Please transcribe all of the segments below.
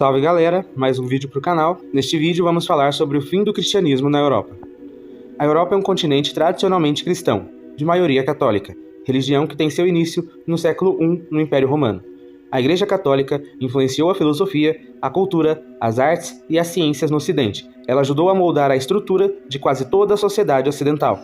Salve galera, mais um vídeo para o canal. Neste vídeo vamos falar sobre o fim do cristianismo na Europa. A Europa é um continente tradicionalmente cristão, de maioria católica, religião que tem seu início no século I no Império Romano. A Igreja Católica influenciou a filosofia, a cultura, as artes e as ciências no Ocidente. Ela ajudou a moldar a estrutura de quase toda a sociedade ocidental,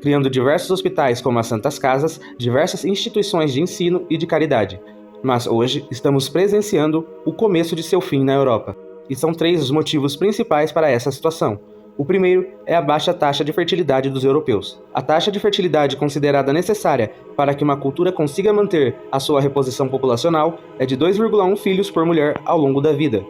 criando diversos hospitais como as Santas Casas, diversas instituições de ensino e de caridade. Mas hoje estamos presenciando o começo de seu fim na Europa. E são 3 os motivos principais para essa situação. O primeiro é a baixa taxa de fertilidade dos europeus. A taxa de fertilidade considerada necessária para que uma cultura consiga manter a sua reposição populacional é de 2,1 filhos por mulher ao longo da vida.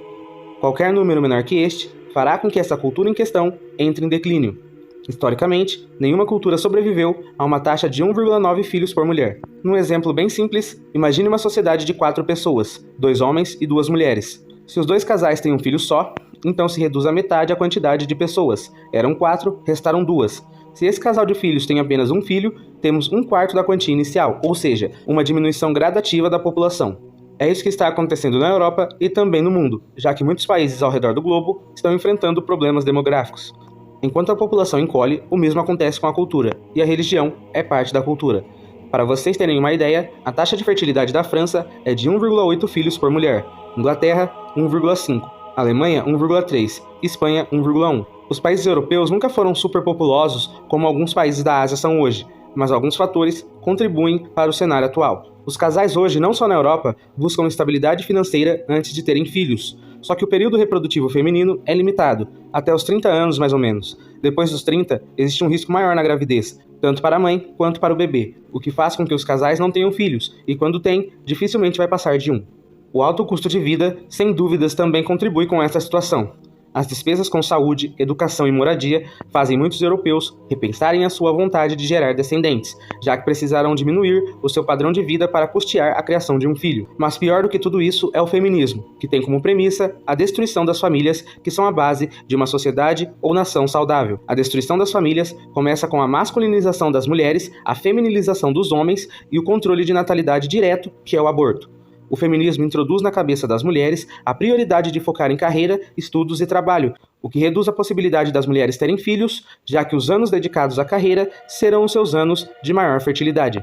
Qualquer número menor que este fará com que essa cultura em questão entre em declínio. Historicamente, nenhuma cultura sobreviveu a uma taxa de 1,9 filhos por mulher. Num exemplo bem simples, imagine uma sociedade de 4 pessoas, 2 homens e 2 mulheres. Se os 2 casais têm um filho só, então se reduz a metade a quantidade de pessoas. Eram 4, restaram 2. Se esse casal de filhos tem apenas um filho, temos 1/4 da quantia inicial, ou seja, uma diminuição gradativa da população. É isso que está acontecendo na Europa e também no mundo, já que muitos países ao redor do globo estão enfrentando problemas demográficos. Enquanto a população encolhe, o mesmo acontece com a cultura, e a religião é parte da cultura. Para vocês terem uma ideia, a taxa de fertilidade da França é de 1,8 filhos por mulher, Inglaterra 1,5, Alemanha 1,3, Espanha 1,1. Os países europeus nunca foram superpopulosos como alguns países da Ásia são hoje, mas alguns fatores contribuem para o cenário atual. Os casais hoje, não só na Europa, buscam estabilidade financeira antes de terem filhos. Só que o período reprodutivo feminino é limitado, até os 30 anos mais ou menos. Depois dos 30, existe um risco maior na gravidez, tanto para a mãe quanto para o bebê, o que faz com que os casais não tenham filhos, e quando tem, dificilmente vai passar de 1. O alto custo de vida, sem dúvidas, também contribui com essa situação. As despesas com saúde, educação e moradia fazem muitos europeus repensarem a sua vontade de gerar descendentes, já que precisarão diminuir o seu padrão de vida para custear a criação de um filho. Mas pior do que tudo isso é o feminismo, que tem como premissa a destruição das famílias, que são a base de uma sociedade ou nação saudável. A destruição das famílias começa com a masculinização das mulheres, a feminilização dos homens e o controle de natalidade direto, que é o aborto. O feminismo introduz na cabeça das mulheres a prioridade de focar em carreira, estudos e trabalho, o que reduz a possibilidade das mulheres terem filhos, já que os anos dedicados à carreira serão os seus anos de maior fertilidade.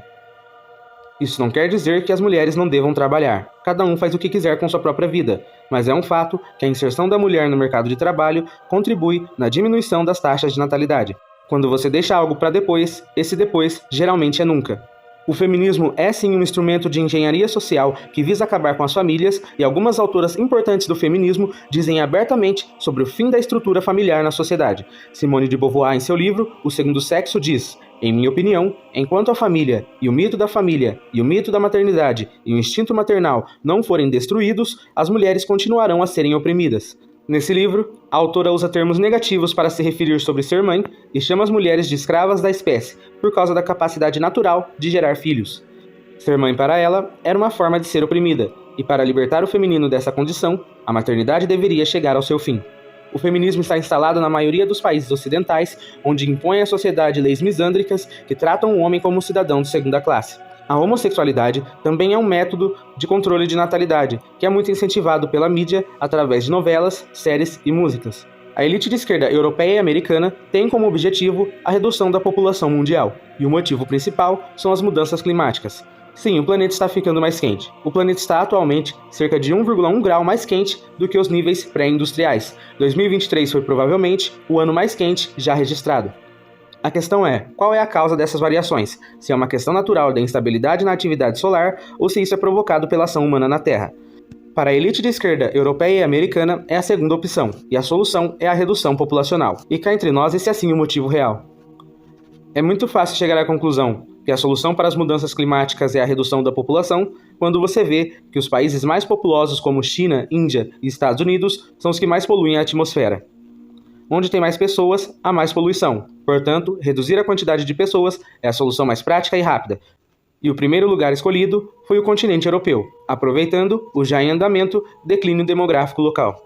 Isso não quer dizer que as mulheres não devam trabalhar. Cada um faz o que quiser com sua própria vida, mas é um fato que a inserção da mulher no mercado de trabalho contribui na diminuição das taxas de natalidade. Quando você deixa algo para depois, esse depois geralmente é nunca. O feminismo é sim um instrumento de engenharia social que visa acabar com as famílias, e algumas autoras importantes do feminismo dizem abertamente sobre o fim da estrutura familiar na sociedade. Simone de Beauvoir, em seu livro O Segundo Sexo, diz: "Em minha opinião, enquanto a família e o mito da família e o mito da maternidade e o instinto maternal não forem destruídos, as mulheres continuarão a serem oprimidas." Nesse livro, a autora usa termos negativos para se referir sobre ser mãe e chama as mulheres de escravas da espécie, por causa da capacidade natural de gerar filhos. Ser mãe para ela era uma forma de ser oprimida, e para libertar o feminino dessa condição, a maternidade deveria chegar ao seu fim. O feminismo está instalado na maioria dos países ocidentais, onde impõe à sociedade leis misândricas que tratam o homem como um cidadão de segunda classe. A homossexualidade também é um método de controle de natalidade, que é muito incentivado pela mídia através de novelas, séries e músicas. A elite de esquerda europeia e americana tem como objetivo a redução da população mundial, e o motivo principal são as mudanças climáticas. Sim, o planeta está ficando mais quente. O planeta está atualmente cerca de 1,1 grau mais quente do que os níveis pré-industriais. 2023 foi provavelmente o ano mais quente já registrado. A questão é, qual é a causa dessas variações? Se é uma questão natural da instabilidade na atividade solar ou se isso é provocado pela ação humana na Terra. Para a elite de esquerda europeia e americana é a segunda opção, e a solução é a redução populacional. E cá entre nós, esse é sim o motivo real. É muito fácil chegar à conclusão que a solução para as mudanças climáticas é a redução da população quando você vê que os países mais populosos como China, Índia e Estados Unidos são os que mais poluem a atmosfera. Onde tem mais pessoas, há mais poluição. Portanto, reduzir a quantidade de pessoas é a solução mais prática e rápida. E o primeiro lugar escolhido foi o continente europeu, aproveitando o já em andamento declínio demográfico local.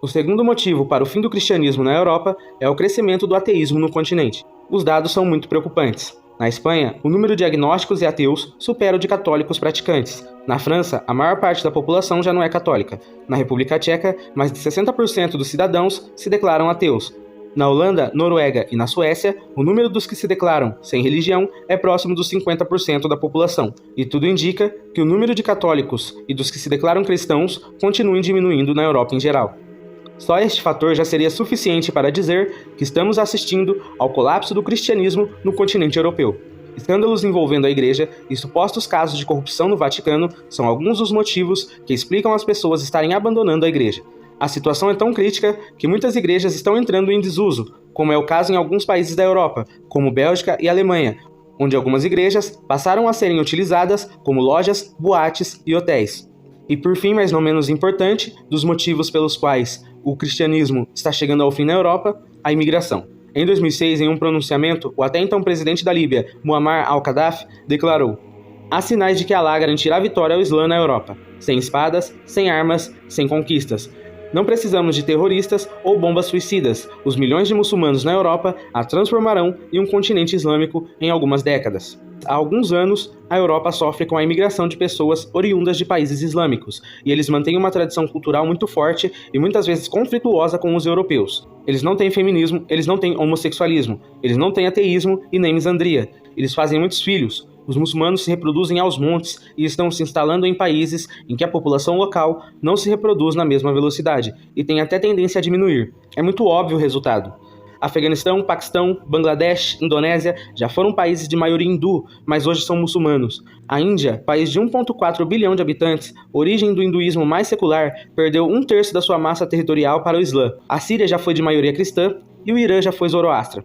O segundo motivo para o fim do cristianismo na Europa é o crescimento do ateísmo no continente. Os dados são muito preocupantes. Na Espanha, o número de agnósticos e ateus supera o de católicos praticantes. Na França, a maior parte da população já não é católica. Na República Tcheca, mais de 60% dos cidadãos se declaram ateus. Na Holanda, Noruega e na Suécia, o número dos que se declaram sem religião é próximo dos 50% da população, e tudo indica que o número de católicos e dos que se declaram cristãos continuem diminuindo na Europa em geral. Só este fator já seria suficiente para dizer que estamos assistindo ao colapso do cristianismo no continente europeu. Escândalos envolvendo a Igreja e supostos casos de corrupção no Vaticano são alguns dos motivos que explicam as pessoas estarem abandonando a Igreja. A situação é tão crítica que muitas igrejas estão entrando em desuso, como é o caso em alguns países da Europa, como Bélgica e Alemanha, onde algumas igrejas passaram a serem utilizadas como lojas, boates e hotéis. E por fim, mas não menos importante, dos motivos pelos quais o cristianismo está chegando ao fim na Europa, a imigração. Em 2006, em um pronunciamento, o até então presidente da Líbia, Muammar al-Gaddafi, declarou: "Há sinais de que Alá garantirá a vitória ao Islã na Europa, sem espadas, sem armas, sem conquistas. Não precisamos de terroristas ou bombas suicidas. Os milhões de muçulmanos na Europa a transformarão em um continente islâmico em algumas décadas." Há alguns anos, a Europa sofre com a imigração de pessoas oriundas de países islâmicos, e eles mantêm uma tradição cultural muito forte e muitas vezes conflituosa com os europeus. Eles não têm feminismo, eles não têm homossexualismo, eles não têm ateísmo e nem misandria. Eles fazem muitos filhos. Os muçulmanos se reproduzem aos montes e estão se instalando em países em que a população local não se reproduz na mesma velocidade e tem até tendência a diminuir. É muito óbvio o resultado. Afeganistão, Paquistão, Bangladesh, Indonésia já foram países de maioria hindu, mas hoje são muçulmanos. A Índia, país de 1,4 bilhão de habitantes, origem do hinduísmo mais secular, perdeu 1/3 da sua massa territorial para o Islã. A Síria já foi de maioria cristã e o Irã já foi zoroastra.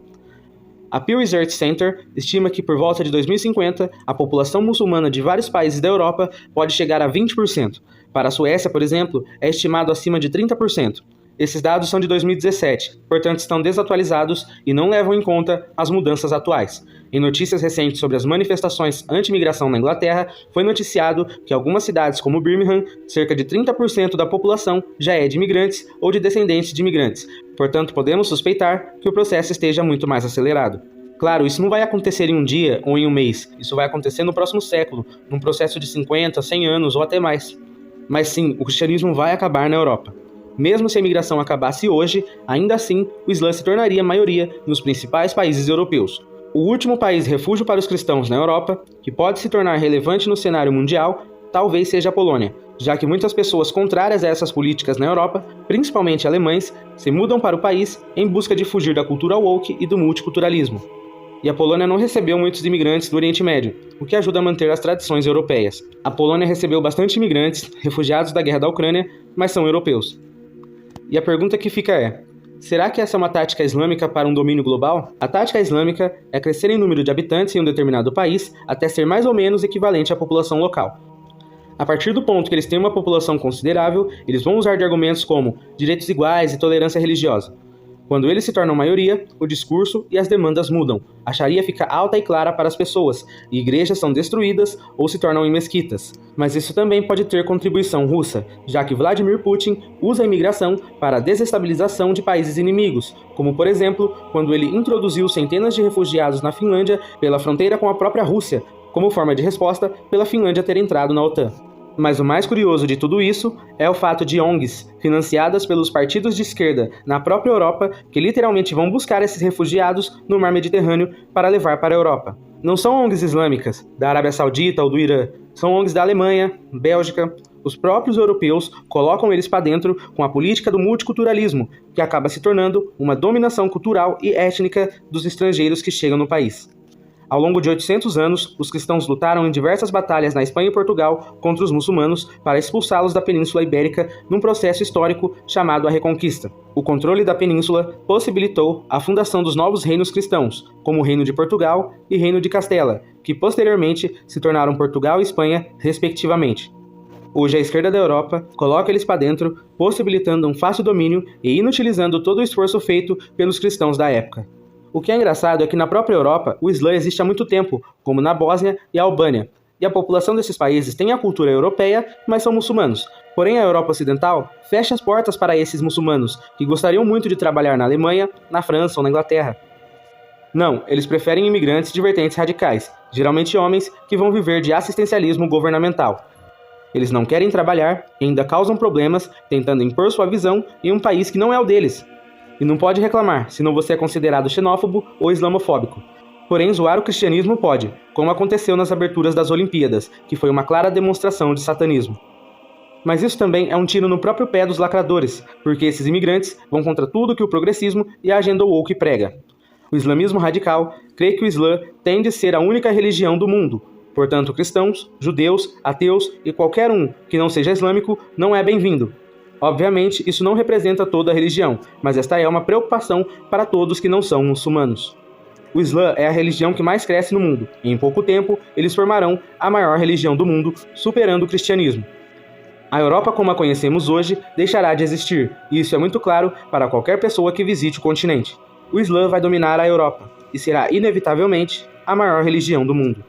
A Pew Research Center estima que por volta de 2050, a população muçulmana de vários países da Europa pode chegar a 20%. Para a Suécia, por exemplo, é estimado acima de 30%. Esses dados são de 2017, portanto estão desatualizados e não levam em conta as mudanças atuais. Em notícias recentes sobre as manifestações anti-imigração na Inglaterra, foi noticiado que algumas cidades como Birmingham, cerca de 30% da população já é de imigrantes ou de descendentes de imigrantes. Portanto, podemos suspeitar que o processo esteja muito mais acelerado. Claro, isso não vai acontecer em um dia ou em um mês, isso vai acontecer no próximo século, num processo de 50, 100 anos ou até mais. Mas sim, o cristianismo vai acabar na Europa. Mesmo se a imigração acabasse hoje, ainda assim, o Islã se tornaria maioria nos principais países europeus. O último país refúgio para os cristãos na Europa, que pode se tornar relevante no cenário mundial, talvez seja a Polônia, já que muitas pessoas contrárias a essas políticas na Europa, principalmente alemães, se mudam para o país em busca de fugir da cultura woke e do multiculturalismo. E a Polônia não recebeu muitos imigrantes do Oriente Médio, o que ajuda a manter as tradições europeias. A Polônia recebeu bastante imigrantes, refugiados da guerra da Ucrânia, mas são europeus. E a pergunta que fica é: será que essa é uma tática islâmica para um domínio global? A tática islâmica é crescer em número de habitantes em um determinado país até ser mais ou menos equivalente à população local. A partir do ponto que eles têm uma população considerável, eles vão usar de argumentos como direitos iguais e tolerância religiosa. Quando eles se tornam maioria, o discurso e as demandas mudam, a Sharia fica alta e clara para as pessoas, e igrejas são destruídas ou se tornam em mesquitas. Mas isso também pode ter contribuição russa, já que Vladimir Putin usa a imigração para a desestabilização de países inimigos, como por exemplo, quando ele introduziu centenas de refugiados na Finlândia pela fronteira com a própria Rússia, como forma de resposta pela Finlândia ter entrado na OTAN. Mas o mais curioso de tudo isso é o fato de ONGs, financiadas pelos partidos de esquerda na própria Europa, que literalmente vão buscar esses refugiados no mar Mediterrâneo para levar para a Europa. Não são ONGs islâmicas, da Arábia Saudita ou do Irã, são ONGs da Alemanha, Bélgica. Os próprios europeus colocam eles para dentro com a política do multiculturalismo, que acaba se tornando uma dominação cultural e étnica dos estrangeiros que chegam no país. Ao longo de 800 anos, os cristãos lutaram em diversas batalhas na Espanha e Portugal contra os muçulmanos para expulsá-los da Península Ibérica num processo histórico chamado a Reconquista. O controle da península possibilitou a fundação dos novos reinos cristãos, como o Reino de Portugal e Reino de Castela, que posteriormente se tornaram Portugal e Espanha, respectivamente. Hoje a esquerda da Europa coloca eles para dentro, possibilitando um fácil domínio e inutilizando todo o esforço feito pelos cristãos da época. O que é engraçado é que na própria Europa o Islã existe há muito tempo, como na Bósnia e Albânia, e a população desses países tem a cultura europeia, mas são muçulmanos. Porém a Europa Ocidental fecha as portas para esses muçulmanos, que gostariam muito de trabalhar na Alemanha, na França ou na Inglaterra. Não, eles preferem imigrantes de vertentes radicais, geralmente homens que vão viver de assistencialismo governamental. Eles não querem trabalhar e ainda causam problemas tentando impor sua visão em um país que não é o deles. E não pode reclamar, senão você é considerado xenófobo ou islamofóbico. Porém, zoar o cristianismo pode, como aconteceu nas aberturas das Olimpíadas, que foi uma clara demonstração de satanismo. Mas isso também é um tiro no próprio pé dos lacradores, porque esses imigrantes vão contra tudo que o progressismo e a agenda woke prega. O islamismo radical crê que o Islã tende a ser a única religião do mundo. Portanto, cristãos, judeus, ateus e qualquer um que não seja islâmico não é bem-vindo. Obviamente, isso não representa toda a religião, mas esta é uma preocupação para todos que não são muçulmanos. O Islã é a religião que mais cresce no mundo, e em pouco tempo eles formarão a maior religião do mundo, superando o cristianismo. A Europa como a conhecemos hoje deixará de existir, e isso é muito claro para qualquer pessoa que visite o continente. O Islã vai dominar a Europa, e será inevitavelmente a maior religião do mundo.